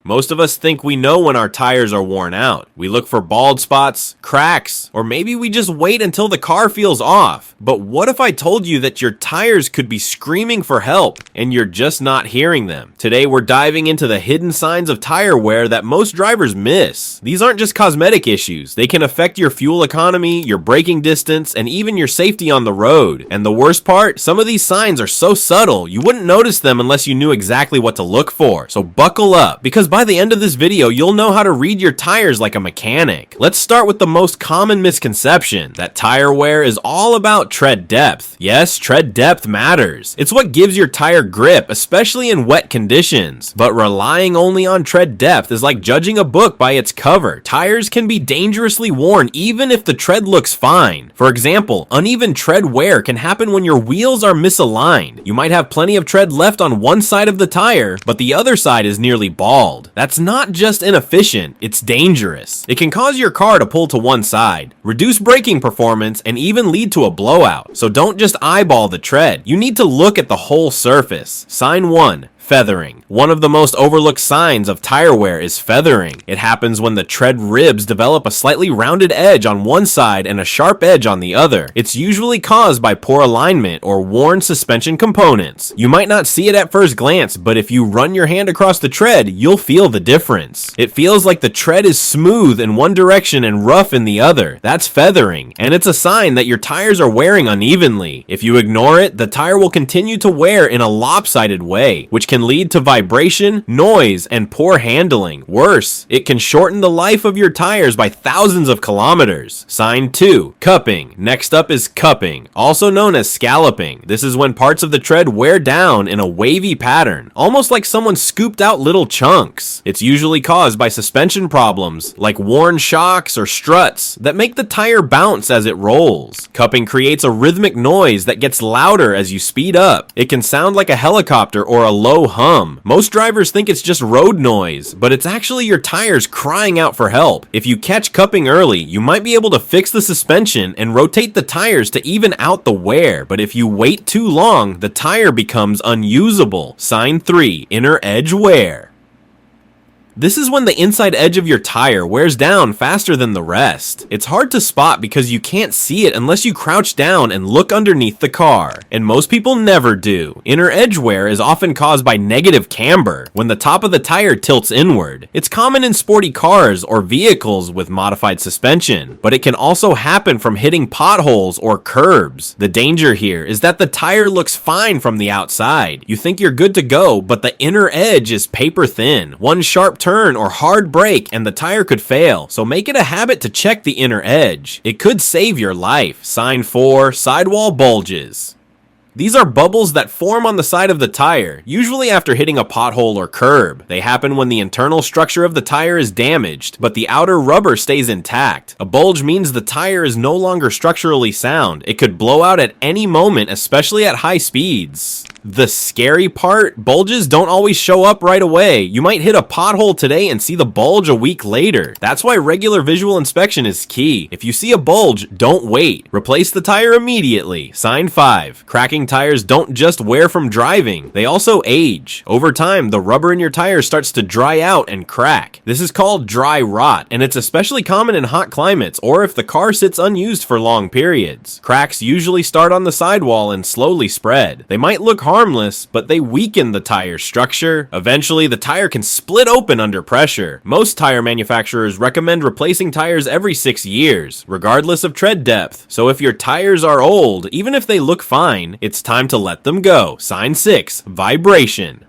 Most of us think we know when our tires are worn out. We look for bald spots, cracks, or maybe we just wait until the car feels off. But what if I told you that your tires could be screaming for help and you're just not hearing them? Today we're diving into the hidden signs of tire wear that most drivers miss. These aren't just cosmetic issues. They can affect your fuel economy, your braking distance, and even your safety on the road. And the worst part, some of these signs are so subtle, you wouldn't notice them unless you knew exactly what to look for. So buckle up, because by the end of this video, you'll know how to read your tires like a mechanic. Let's start with the most common misconception, that tire wear is all about tread depth. Yes, tread depth matters. It's what gives your tire grip, especially in wet conditions. But relying only on tread depth is like judging a book by its cover. Tires can be dangerously worn even if the tread looks fine. For example, uneven tread wear can happen when your wheels are misaligned. You might have plenty of tread left on one side of the tire, but the other side is nearly bald. That's not just inefficient, it's dangerous. It can cause your car to pull to one side, reduce braking performance, and even lead to a blowout. So don't just eyeball the tread. You need to look at the whole surface. Sign 1. Feathering. One of the most overlooked signs of tire wear is feathering. It happens when the tread ribs develop a slightly rounded edge on one side and a sharp edge on the other. It's usually caused by poor alignment or worn suspension components. You might not see it at first glance, but if you run your hand across the tread, you'll feel the difference. It feels like the tread is smooth in one direction and rough in the other. That's feathering, and it's a sign that your tires are wearing unevenly. If you ignore it, the tire will continue to wear in a lopsided way, which can lead to vibration, noise, and poor handling. Worse, it can shorten the life of your tires by thousands of kilometers. Sign 2. Cupping. Next up is cupping, also known as scalloping. This is when parts of the tread wear down in a wavy pattern, almost like someone scooped out little chunks. It's usually caused by suspension problems, like worn shocks or struts, that make the tire bounce as it rolls. Cupping creates a rhythmic noise that gets louder as you speed up. It can sound like a helicopter or a low hum. Most drivers think it's just road noise, but it's actually your tires crying out for help. If you catch cupping early, you might be able to fix the suspension and rotate the tires to even out the wear, but if you wait too long, the tire becomes unusable. Sign 3. Inner edge wear. This is when the inside edge of your tire wears down faster than the rest. It's hard to spot because you can't see it unless you crouch down and look underneath the car, and most people never do. Inner edge wear is often caused by negative camber, when the top of the tire tilts inward. It's common in sporty cars or vehicles with modified suspension, but it can also happen from hitting potholes or curbs. The danger here is that the tire looks fine from the outside. You think you're good to go, but the inner edge is paper thin. One sharp turn or hard brake and the tire could fail, so make it a habit to check the inner edge. It could save your life. Sign 4. Sidewall bulges. These are bubbles that form on the side of the tire, usually after hitting a pothole or curb. They happen when the internal structure of the tire is damaged, but the outer rubber stays intact. A bulge means the tire is no longer structurally sound. It could blow out at any moment, especially at high speeds. The scary part, bulges don't always show up right away. You might hit a pothole today and see the bulge a week later. That's why regular visual inspection is key. If you see a bulge, don't wait. Replace the tire immediately. Sign 5. Cracking tires don't just wear from driving, they also age. Over time, the rubber in your tire starts to dry out and crack. This is called dry rot, and it's especially common in hot climates or if the car sits unused for long periods. Cracks usually start on the sidewall and slowly spread. They might look harmless, but they weaken the tire structure. Eventually, the tire can split open under pressure. Most tire manufacturers recommend replacing tires every 6 years, regardless of tread depth. So if your tires are old, even if they look fine, it's time to let them go. Sign 6. Vibration.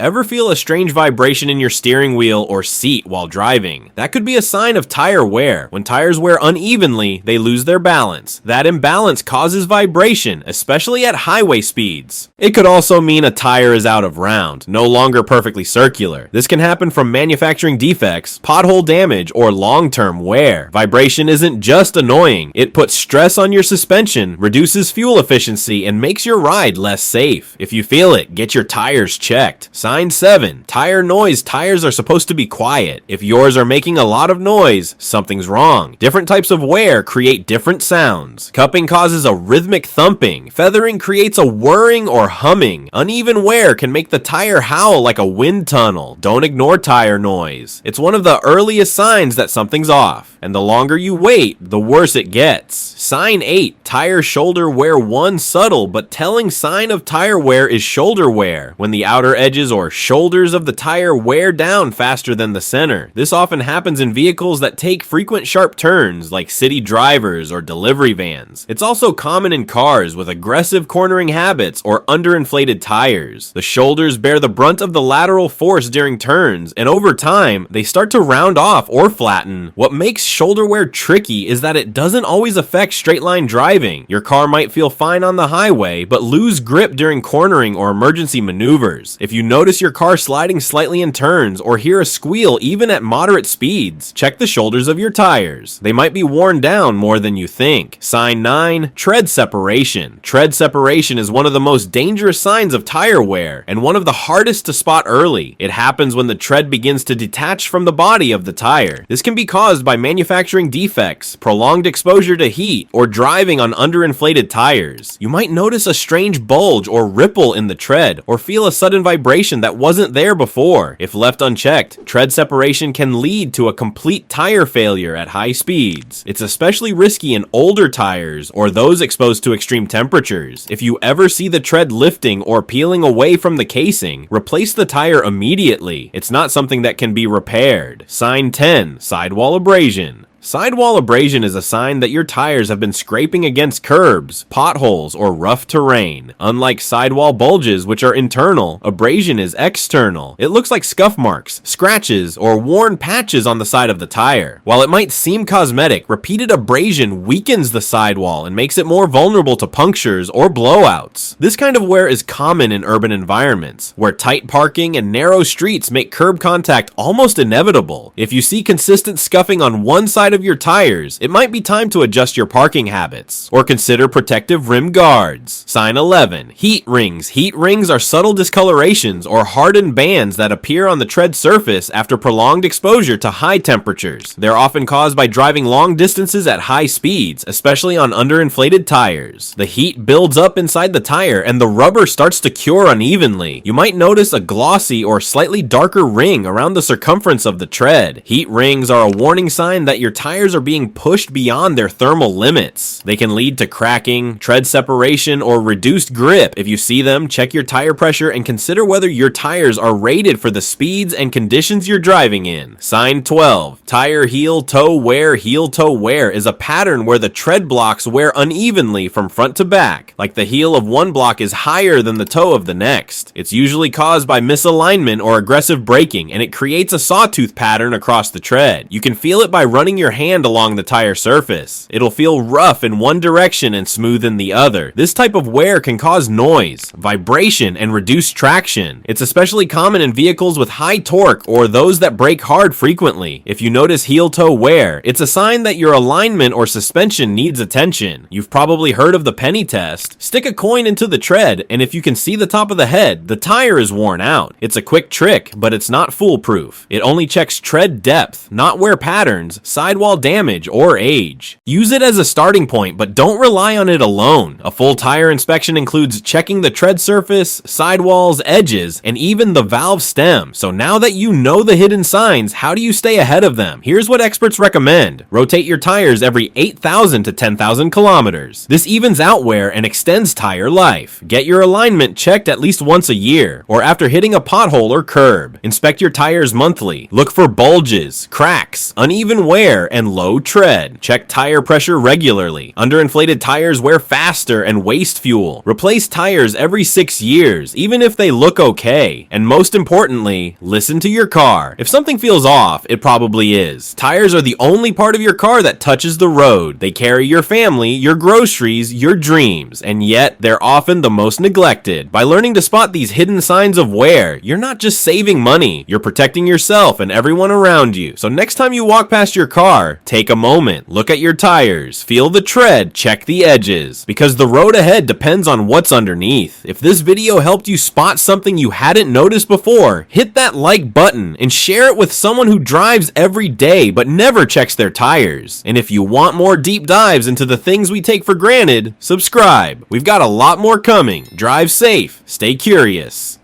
Ever feel a strange vibration in your steering wheel or seat while driving? That could be a sign of tire wear. When tires wear unevenly, they lose their balance. That imbalance causes vibration, especially at highway speeds. It could also mean a tire is out of round, no longer perfectly circular. This can happen from manufacturing defects, pothole damage, or long-term wear. Vibration isn't just annoying. It puts stress on your suspension, reduces fuel efficiency, and makes your ride less safe. If you feel it, get your tires checked. Sign Sign 7. Tire noise. Tires are supposed to be quiet. If yours are making a lot of noise, something's wrong. Different types of wear create different sounds. Cupping causes a rhythmic thumping. Feathering creates a whirring or humming. Uneven wear can make the tire howl like a wind tunnel. Don't ignore tire noise. It's one of the earliest signs that something's off. And the longer you wait, the worse it gets. Sign 8. Tire shoulder wear. One subtle but telling sign of tire wear is shoulder wear, when the outer edges or shoulders of the tire wear down faster than the center. This often happens in vehicles that take frequent sharp turns, like city drivers or delivery vans. It's also common in cars with aggressive cornering habits or underinflated tires. The shoulders bear the brunt of the lateral force during turns, and over time, they start to round off or flatten. What makes shoulder wear tricky is that it doesn't always affect straight line driving. Your car might feel fine on the highway, but lose grip during cornering or emergency maneuvers. If you notice your car sliding slightly in turns or hear a squeal even at moderate speeds, check the shoulders of your tires. They might be worn down more than you think. Sign 9. Tread separation. Tread separation is one of the most dangerous signs of tire wear and one of the hardest to spot early. It happens when the tread begins to detach from the body of the tire. This can be caused by manufacturing defects, prolonged exposure to heat, or driving on underinflated tires. You might notice a strange bulge or ripple in the tread, or feel a sudden vibration that wasn't there before. If left unchecked, tread separation can lead to a complete tire failure at high speeds. It's especially risky in older tires or those exposed to extreme temperatures. If you ever see the tread lifting or peeling away from the casing, replace the tire immediately. It's not something that can be repaired. Sign 10. Sidewall abrasion. Sidewall abrasion is a sign that your tires have been scraping against curbs, potholes, or rough terrain. Unlike sidewall bulges, which are internal, abrasion is external. It looks like scuff marks, scratches, or worn patches on the side of the tire. While it might seem cosmetic, repeated abrasion weakens the sidewall and makes it more vulnerable to punctures or blowouts. This kind of wear is common in urban environments, where tight parking and narrow streets make curb contact almost inevitable. If you see consistent scuffing on one side of your tires, it might be time to adjust your parking habits, or consider protective rim guards. Sign 11. Heat rings. Heat rings are subtle discolorations or hardened bands that appear on the tread surface after prolonged exposure to high temperatures. They're often caused by driving long distances at high speeds, especially on underinflated tires. The heat builds up inside the tire and the rubber starts to cure unevenly. You might notice a glossy or slightly darker ring around the circumference of the tread. Heat rings are a warning sign that your tires are being pushed beyond their thermal limits. They can lead to cracking, tread separation, or reduced grip. If you see them, check your tire pressure and consider whether your tires are rated for the speeds and conditions you're driving in. Sign 12. Tire heel-toe wear. Heel-toe wear is a pattern where the tread blocks wear unevenly from front to back, like the heel of one block is higher than the toe of the next. It's usually caused by misalignment or aggressive braking, and it creates a sawtooth pattern across the tread. You can feel it by running your hand along the tire surface. It'll feel rough in one direction and smooth in the other. This type of wear can cause noise, vibration, and reduced traction. It's especially common in vehicles with high torque or those that brake hard frequently. If you notice heel-toe wear, it's a sign that your alignment or suspension needs attention. You've probably heard of the penny test. Stick a coin into the tread, and if you can see the top of the head, the tire is worn out. It's a quick trick, but it's not foolproof. It only checks tread depth, not wear patterns, sidewall damage, or age. Use it as a starting point, but don't rely on it alone. A full tire inspection includes checking the tread surface, sidewalls, edges, and even the valve stem. So now that you know the hidden signs, how do you stay ahead of them? Here's what experts recommend. Rotate your tires every 8,000 to 10,000 kilometers. This evens out wear and extends tire life. Get your alignment checked at least once a year, or after hitting a pothole or curb. Inspect your tires monthly. Look for bulges, cracks, uneven wear, and low tread. Check tire pressure regularly. Underinflated tires wear faster and waste fuel. Replace tires every 6 years, even if they look okay. And most importantly, listen to your car. If something feels off, it probably is. Tires are the only part of your car that touches the road. They carry your family, your groceries, your dreams, and yet they're often the most neglected. By learning to spot these hidden signs of wear, you're not just saving money, you're protecting yourself and everyone around you. So next time you walk past your car, car, take a moment, look at your tires, feel the tread, check the edges, because the road ahead depends on what's underneath. If this video helped you spot something you hadn't noticed before, hit that like button and share it with someone who drives every day but never checks their tires. And if you want more deep dives into the things we take for granted, subscribe. We've got a lot more coming. Drive safe, stay curious.